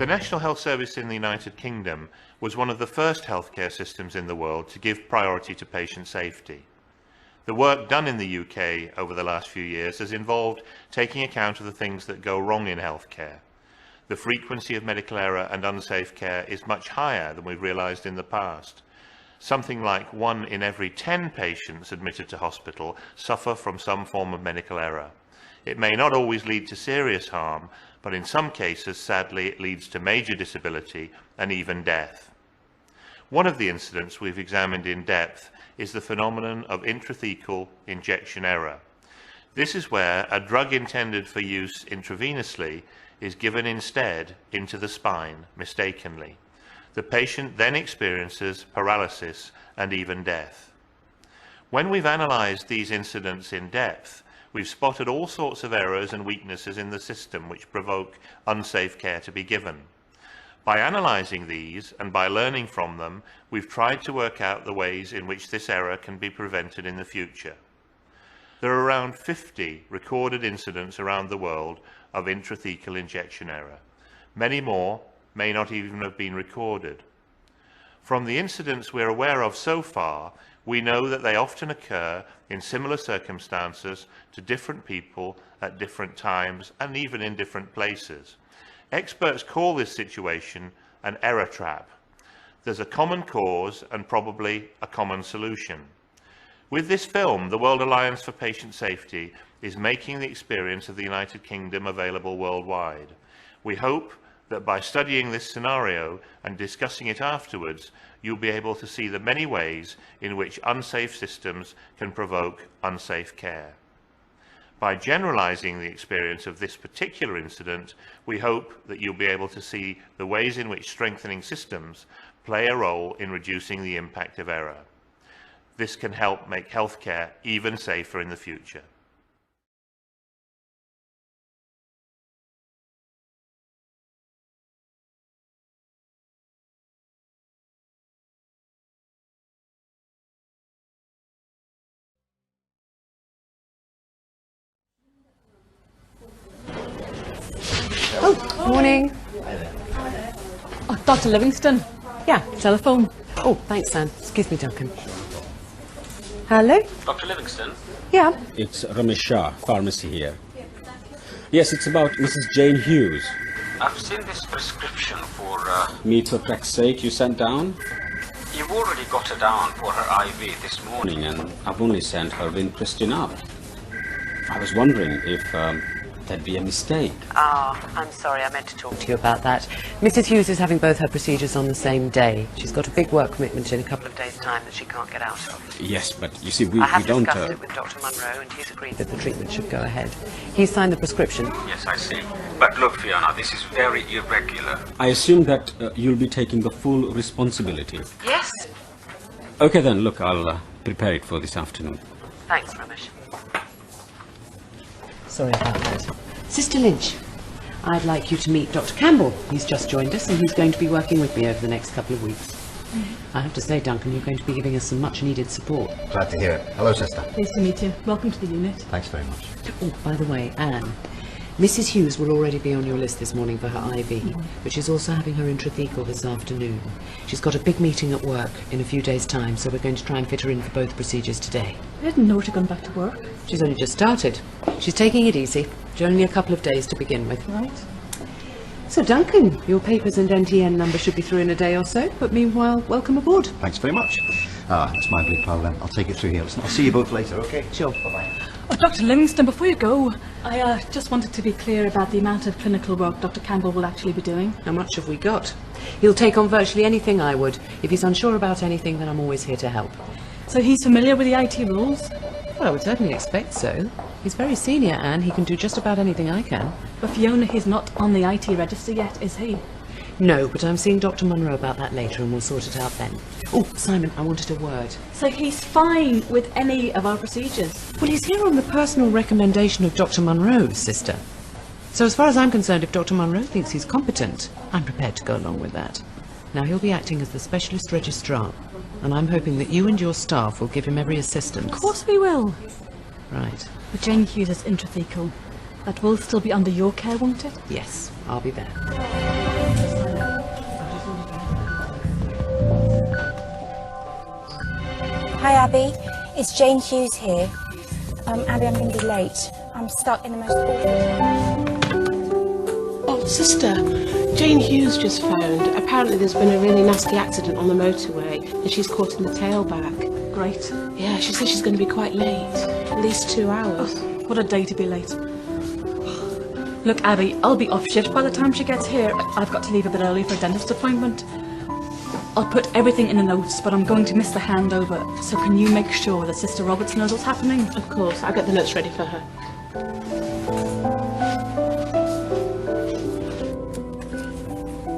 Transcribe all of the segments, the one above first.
The National Health Service in the United Kingdom was one of the first healthcare systems in the world to give priority to patient safety. The work done in the UK over the last few years has involved taking account of the things that go wrong in healthcare. The frequency of medical error and unsafe care is much higher than we've realised in the past. Something like 1 in every 10 patients admitted to hospital suffer from some form of medical error. It may not always lead to serious harm, but in some cases, sadly, it leads to major disability and even death. One of the incidents we've examined in depth is the phenomenon of intrathecal injection error. This is where a drug intended for use intravenously is given instead into the spine, mistakenly. The patient then experiences paralysis and even death. When we've analysed these incidents in depth, we've spotted all sorts of errors and weaknesses in the system which provoke unsafe care to be given. By analysing these and by learning from them, we've tried to work out the ways in which this error can be prevented in the future. There are around 50 recorded incidents around the world of intrathecal injection error. Many more may not even have been recorded. From the incidents we're aware of so far, we know that they often occur in similar circumstances to different people at different times and even in different places. Experts call this situation an error trap. There's a common cause and probably a common solution. With this film, the World Alliance for Patient Safety is making the experience of the United Kingdom available worldwide. We hope that by studying this scenario and discussing it afterwards, you'll be able to see the many ways in which unsafe systems can provoke unsafe care. By generalizing the experience of this particular incident, we hope that you'll be able to see the ways in which strengthening systems play a role in reducing the impact of error. This can help make healthcare even safer in the future. Oh, morning. Oh, Dr. Livingston. Yeah. Telephone. Oh, thanks, Sam. Excuse me, Duncan. Hello? Dr. Livingston? Yeah. It's Ramesh Shah, pharmacy here. Yes, it's about Mrs. Jane Hughes. I've seen this prescription for... Methotrexate you sent down? You've already got her down for her IV this morning. And I've only sent her vincristine up. I was wondering if that'd be a mistake. I'm sorry, I meant to talk to you about that. Mrs. Hughes is having both her procedures on the same day. She's got a big work commitment in a couple of days' time that she can't get out of. Yes, but you see, we I don't... have discussed it with Dr. Munro, and he's agreed that the treatment should go ahead. He's signed the prescription. Yes, I see. But look, Fiona, this is very irregular. I assume that you'll be taking the full responsibility. Yes. Okay then, look, I'll prepare it for this afternoon. Thanks, Ramesh. Sorry about that. Sister Lynch, I'd like you to meet Dr. Campbell. He's just joined us and he's going to be working with me over the next couple of weeks. I have to say, Duncan, you're going to be giving us some much-needed support. Glad to hear it. Hello, sister. Pleased to meet you. Welcome to the unit. Thanks very much. Oh, by the way, Anne, Mrs. Hughes will already be on your list this morning for her IV, but she's also having her intrathecal this afternoon. She's got a big meeting at work in a few days' time, so we're going to try and fit her in for both procedures today. I didn't know she'd gone back to work. She's only just started. She's taking it easy. It's only a couple of days to begin with. Right. So, Duncan, your papers and NTN number should be through in a day or so, but meanwhile, welcome aboard. Thanks very much. It's my blue pal then. I'll take it through here. Listen, I'll see you both later, okay? Sure. Bye-bye. Oh, Dr. Livingston, before you go, I just wanted to be clear about the amount of clinical work Dr. Campbell will actually be doing. How much have we got? He'll take on virtually anything I would. If he's unsure about anything, then I'm always here to help. So he's familiar with the IT rules? Well, I would certainly expect so. He's very senior, Anne. He can do just about anything I can. But Fiona, he's not on the IT register yet, is he? No, but I'm seeing Dr. Munro about that later and we'll sort it out then. Oh, Simon, I wanted a word. So he's fine with any of our procedures? Well, he's here on the personal recommendation of Dr. Munro's sister. So as far as I'm concerned, if Dr. Munro thinks he's competent, I'm prepared to go along with that. Now, he'll be acting as the specialist registrar, and I'm hoping that you and your staff will give him every assistance. Of course we will. Right. But Jane Hughes is intrathecal. That will still be under your care, won't it? Yes, I'll be there. Hi, Abby. It's Jane Hughes here. Abby, I'm going to be late. I'm stuck in the most awful... Oh, sister, Jane Hughes just phoned. Apparently there's been a really nasty accident on the motorway and she's caught in the tailback. Great. Yeah, she says she's going to be quite late. At least 2 hours. Oh, what a day to be late. Look, Abby, I'll be off shift by the time she gets here. I've got to leave a bit early for a dentist appointment. I'll put everything in the notes, but I'm going to miss the handover. So can you make sure that Sister Roberts knows what's happening? Of course, I'll get the notes ready for her.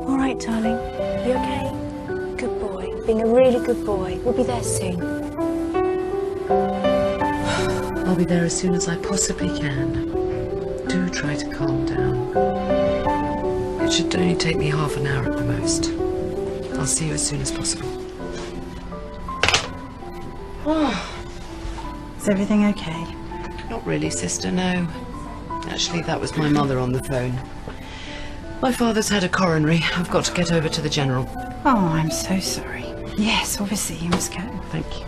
All right, darling. You okay? Good boy. Being a really good boy. We'll be there soon. I'll be there as soon as I possibly can. Do try to calm down. It should only take me half an hour at the most. I'll see you as soon as possible. Is everything okay? Not really, sister, no. Actually, that was my mother on the phone. My father's had a coronary. I've got to get over to the general. Oh, I'm so sorry. Yes, obviously, you must go. Thank you.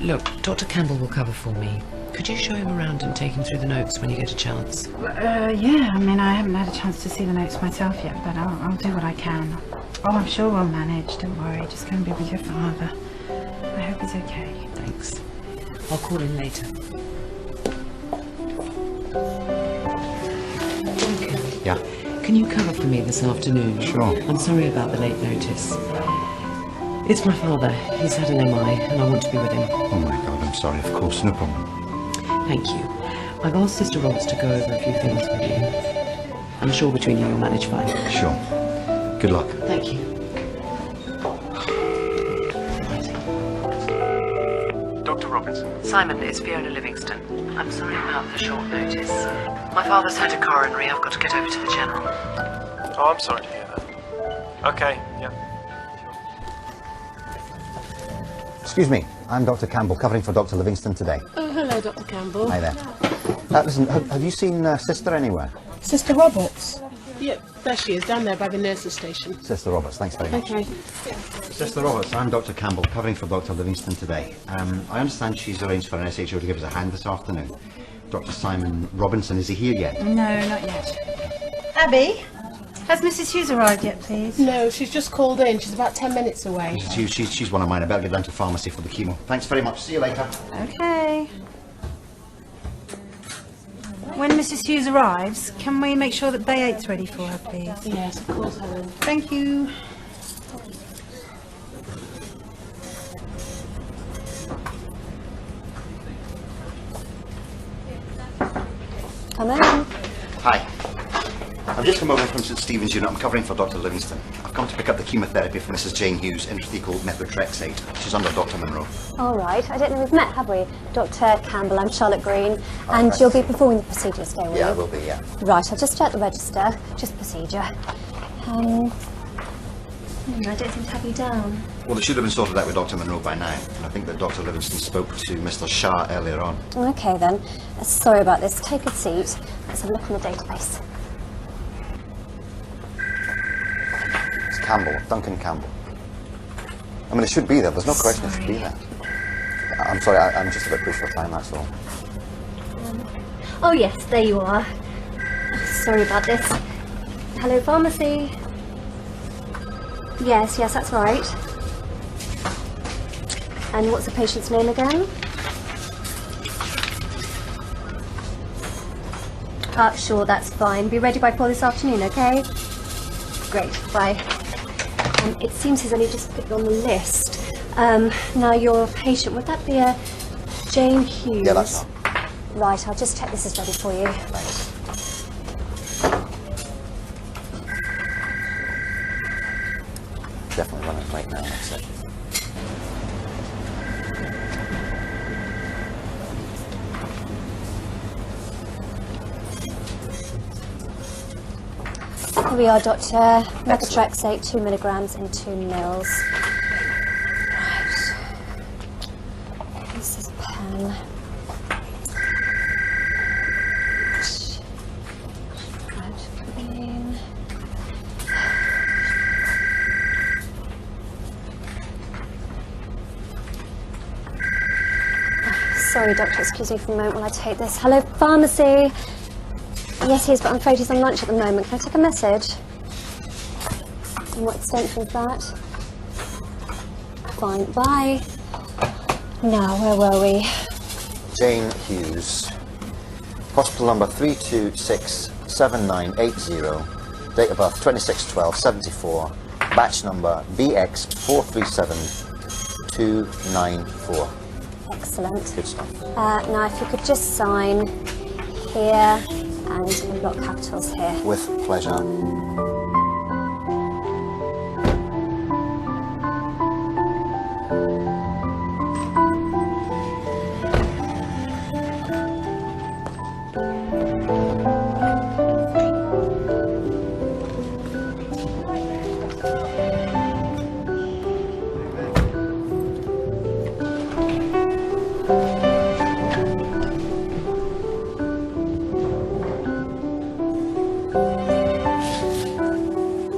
Look, Dr. Campbell will cover for me. Could you show him around and take him through the notes when you get a chance? Yeah, I mean, I haven't had a chance to see the notes myself yet, but I'll do what I can. Oh, I'm sure we'll manage, don't worry. Just go and be with your father. I hope he's okay. Thanks. I'll call in later. Duncan. Yeah? Can you cover for me this afternoon? Sure. I'm sorry about the late notice. It's my father. He's had an MI and I want to be with him. Oh my God, I'm sorry. Of course, no problem. Thank you. I've asked Sister Roberts to go over a few things with you. I'm sure between you you'll manage fine. Sure. Good luck. Thank you. Dr. Robertson. Simon, it's Fiona Livingston. I'm sorry about the short notice. My father's had a coronary. I've got to get over to the general. Oh, I'm sorry to hear that. Okay, yeah. Excuse me, I'm Dr. Campbell, covering for Dr. Livingston today. Oh, hello, Dr. Campbell. Hi there. Listen, have you seen Sister anywhere? Sister Roberts? Yep, there she is, down there by the nurses' station. Sister Roberts, thanks very much. Okay. Sister Roberts, I'm Dr. Campbell, covering for Dr. Livingston today. I understand she's arranged for an SHO to give us a hand this afternoon. Dr. Simon Robinson, is he here yet? No, not yet. Abby, has Mrs. Hughes arrived yet, please? No, she's just called in. She's about 10 minutes away. Mrs. Hughes, she's one of mine. I better get down to pharmacy for the chemo. Thanks very much. See you later. Okay. When Mrs. Hughes arrives, can we make sure that Bay 8's ready for her, please? Yes, of course, Helen. Thank you. Come in. Hi. I've just come over from St Stephen's unit. I'm covering for Dr. Livingston. I've come to pick up the chemotherapy for Mrs. Jane Hughes, intrathecal methotrexate. She's under Dr. Monroe. All right. I don't know we've met, have we? Dr. Campbell, I'm Charlotte Green, and you'll be performing the procedure today, will you? Yeah, I will be, yeah. Right, I'll just check the register. Just procedure. I don't seem to have you down. Well, it should have been sorted out with Dr. Monroe by now. And I think that Dr. Livingston spoke to Mr. Shah earlier on. Okay, then. Sorry about this. Take a seat. Let's have a look in the database. It's Campbell, Duncan Campbell. I mean, it should be there. There's no question it should be there. I'm sorry, I'm just a bit pushed for time, that's all. Oh, yes, there you are. Sorry about this. Hello, pharmacy. Yes, that's right. And what's the patient's name again? Sure, that's fine. Be ready by 4 this afternoon, okay? Great, bye. It seems he's only just put you on the list. Now, your patient, would that be a Jane Hughes? Yeah, that's her. Right, I'll just check this is ready for you. Thanks. Definitely running late now, that's it. Here we are, Doctor. Methotrexate, 2 milligrams in 2 mils. Right. This is pen. Clean. Sorry, doctor, excuse me for a moment while I take this. Hello, pharmacy. Yes, he is, but I'm afraid he's on lunch at the moment. Can I take a message? And what extension is that? Fine, bye. Now, where were we? Jane Hughes. Hospital number 3267980. Date of birth 26/12/74. Batch number BX437294. Excellent. Good stuff. Now, if you could just sign here and in block capitals here. With pleasure.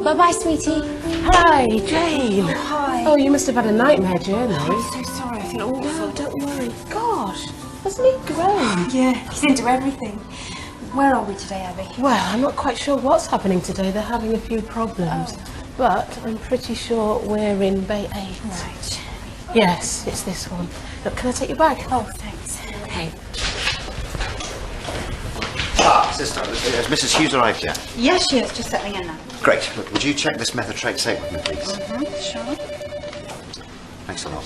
Bye-bye, sweetie. Hi, Jane. Oh, hi. Oh, you must have had a nightmare journey. I'm so sorry, I feel awful. No, don't worry. Gosh, hasn't he grown? Yeah, he's into everything. Where are we today, Abby? Well, I'm not quite sure what's happening today. They're having a few problems. But I'm pretty sure we're in Bay 8. Right. Yes, it's this one. Look, can I take your bag? Oh, thanks. Okay. Ah, sister, has Mrs. Hughes arrived yet? Yes, she is. Just settling in now. Great. Look, would you check this methotrexate with me, please? Sure. Thanks a lot.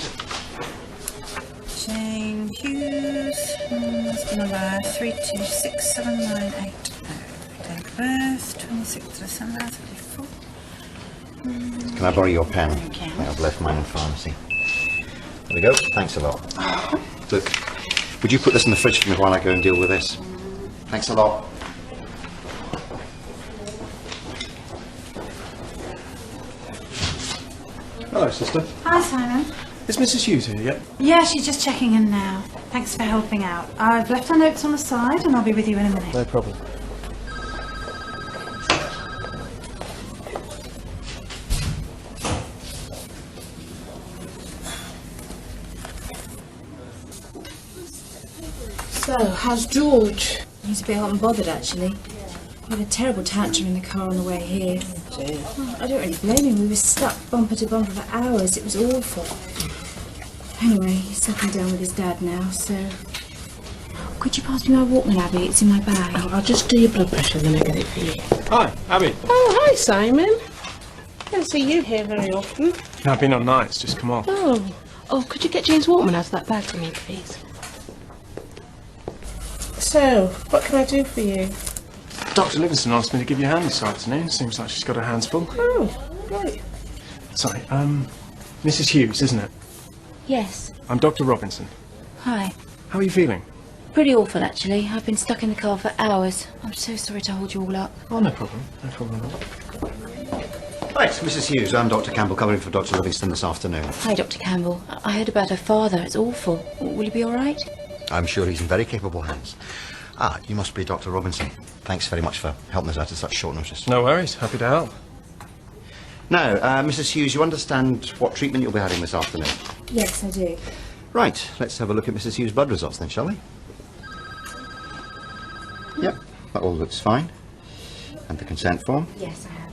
Jane Hughes, number 3267980. Date of birth, 26th December, 34. Can I borrow your pen? Okay. I've left mine in pharmacy. There we go. Thanks a lot. Look, would you put this in the fridge for me while I go and deal with this? Thanks a lot. Hello, sister. Hi, Simon. Is Mrs. Hughes here yet? Yeah, she's just checking in now. Thanks for helping out. I've left her notes on the side and I'll be with you in a minute. No problem. So, how's George? He's a bit hot and bothered, actually. We had a terrible tantrum in the car on the way here. Oh, I don't really blame him. We were stuck bumper to bumper for hours. It was awful. Anyway, he's settling down with his dad now, so... Could you pass me my Walkman, Abby? It's in my bag. Oh, I'll just do your blood pressure and then I'll get it for you. Hi, Abby. Oh, hi, Simon. Don't see you here very often. No, I've been on nights, just come off. Oh, could you get James Walkman out of that bag for me, please? So, what can I do for you? Dr. Livingston asked me to give you a hand this afternoon. Seems like she's got her hands full. Oh, great. Sorry, Mrs. Hughes, isn't it? Yes. I'm Dr. Robinson. Hi. How are you feeling? Pretty awful, actually. I've been stuck in the car for hours. I'm so sorry to hold you all up. Oh, no problem. No problem at all. Right, Mrs. Hughes, I'm Dr. Campbell, covering for Dr. Livingston this afternoon. Hi, Dr. Campbell. I heard about her father. It's awful. Will he be all right? I'm sure he's in very capable hands. Ah, you must be Dr. Robinson. Thanks very much for helping us out at such short notice. No worries. Happy to help. Now, Mrs. Hughes, you understand what treatment you'll be having this afternoon? Yes, I do. Right, let's have a look at Mrs. Hughes' blood results then, shall we? Yep, that all looks fine. And the consent form? Yes, I have.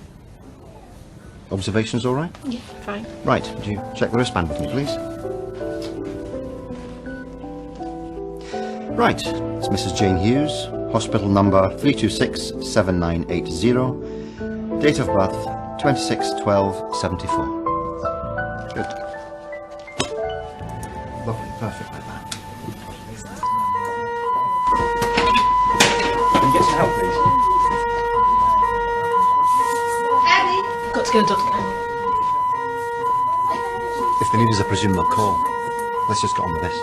Observations all right? Yeah, fine. Right, would you check the wristband with me, please? Right, it's Mrs. Jane Hughes, hospital number 3267980, date of birth 26/12/74. Good. Lovely, perfect like that. Can you get some help, please? Abby! Got to go, Dr. Campbell. If they need us, I presume they'll call. Let's just get on with this.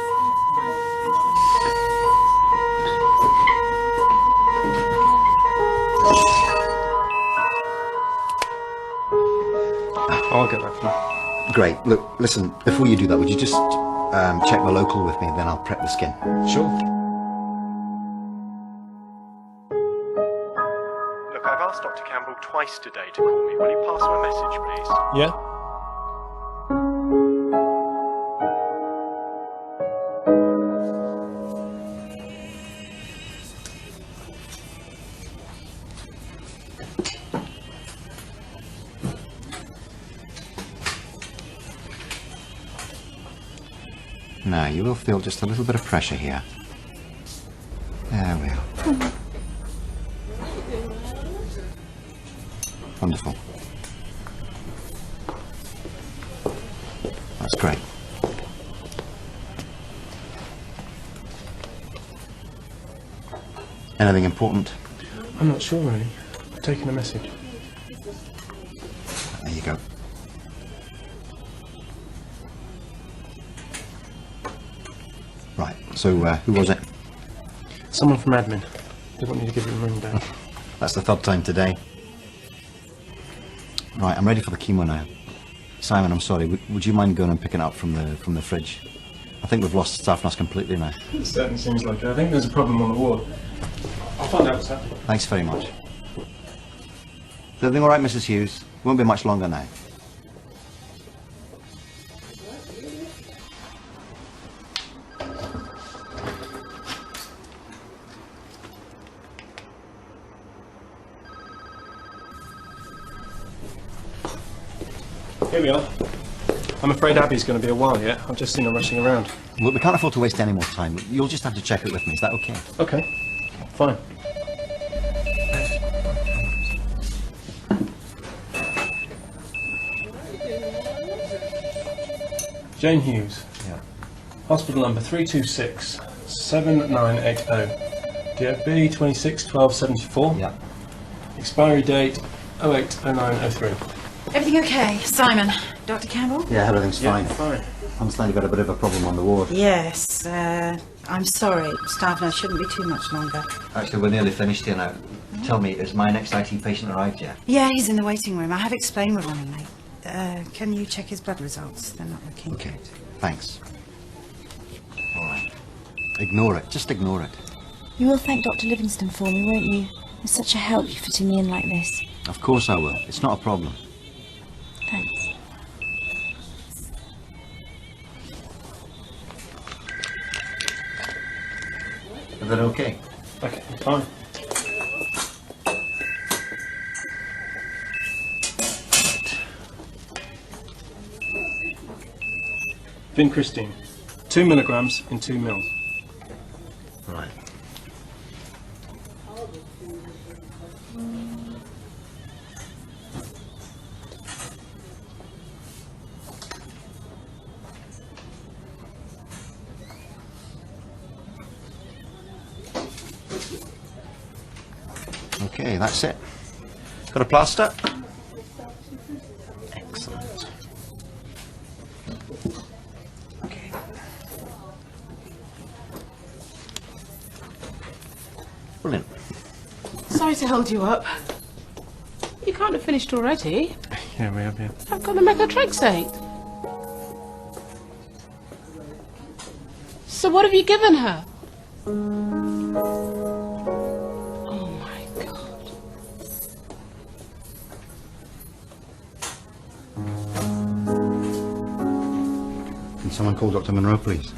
I'll get that for you. Great. Look, listen, before you do that, would you just check the local with me, then I'll prep the skin. Sure. Look, I've asked Dr. Campbell twice today to call me. Will you pass my message, please? Yeah? Now, you will feel just a little bit of pressure here. There we are. Wonderful. That's great. Anything important? I'm not sure, really. I've taken a message. There you go. Right, so who was it? Someone from admin. They want me to give them a ring back. That's the third time today. Right, I'm ready for the chemo now. Simon, I'm sorry, would you mind going and picking it up from the fridge? I think we've lost the staff nurse completely now. It certainly seems like it. I think there's a problem on the ward. I'll find out what's happening. Thanks very much. Is everything all right, Mrs. Hughes? Won't be much longer now. Here we are. I'm afraid Abby's going to be a while yet. I've just seen her rushing around. Look, we can't afford to waste any more time. You'll just have to check it with me. Is that okay? Okay. Fine. Jane Hughes. Yeah. Hospital number 326-7980. DFB 261274. Yeah. Expiry date 080903. Everything okay? Simon, Dr. Campbell? Yeah, everything's fine. Fine. I understand you've got a bit of a problem on the ward. Yes, I'm sorry. Staff nurse shouldn't be too much longer. Actually, we're nearly finished here now. Tell me, has my next IT patient arrived yet? Yeah, he's in the waiting room. I have explained we're running late. Can you check his blood results? They're not looking Okay, good. thanks. All right. Ignore it. Just ignore it. You will thank Dr. Livingston for me, won't you? It's such a help you fitting me in like this. Of course I will. It's not a problem. Thanks. Is that okay? Okay, fine. Vincristine, 2 milligrams in 2 mils. Right. Okay, that's it. Got a plaster? Excellent. Okay. Brilliant. Sorry to hold you up. You can't have finished already. Yeah, we have, yeah. I've got the methotrexate. So what have you given her? Oh my God. Can someone call Dr. Monroe, please?